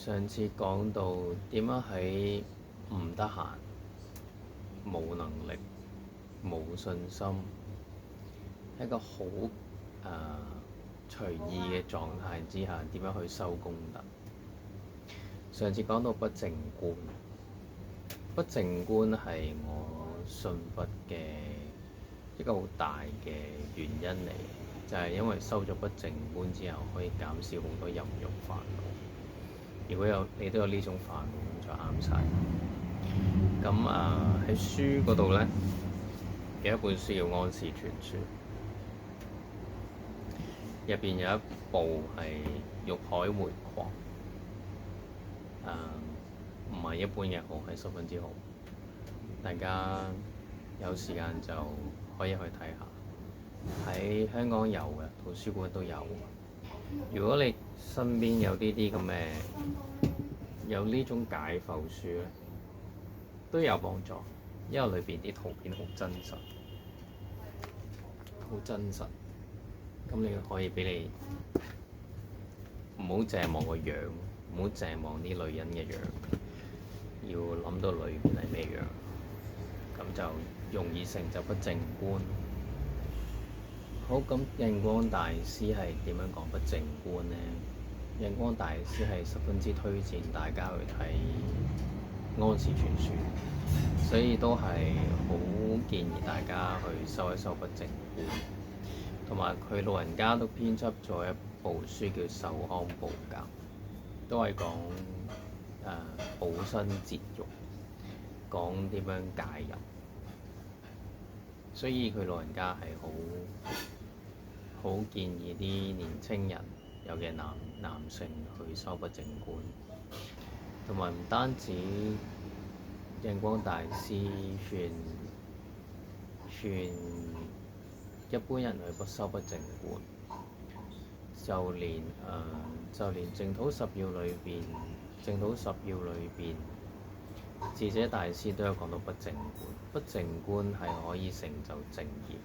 上次講到點樣喺唔得閒、冇能力、冇信心，一個好隨意嘅狀態之下，點樣去收功德。上次講到不淨觀，不淨觀係我信佛嘅一個好大嘅原因嚟，就係因為收咗不淨觀之後，可以減少好多淫慾煩惱。如果你都有呢種煩惱，就啱晒。咁喺書嗰度咧，有一本書叫《安氏傳說》，入邊有一部係《欲海迴狂》，唔係一般嘅好，係十分之好。大家有時間就可以去睇下，喺香港有嘅，圖書館都有。如果你身邊有啲咁嘅有呢種解剖書咧，都有幫助，因為裏邊啲圖片好真實，好真實。咁你可以俾你唔好淨係望個樣，唔好淨係望啲女人嘅樣，要諗到裏邊係咩樣，咁就容易成就不淨觀。好，咁印光大師係點樣講不淨觀呢？印光大師係十分之推薦大家去睇《安氏傳說》，所以都係好建議大家去修一修不淨觀。同埋佢老人家都編輯咗一部書叫《壽康寶鑑》，都係講補身節欲，講點樣戒淫。所以佢老人家係好建議啲年青人，尤其男性去修不淨觀。同埋唔單止印光大師勸一般人去修不淨觀，就連淨土十要裏邊，智者大師都有講到不淨觀。不淨觀係可以成就淨業。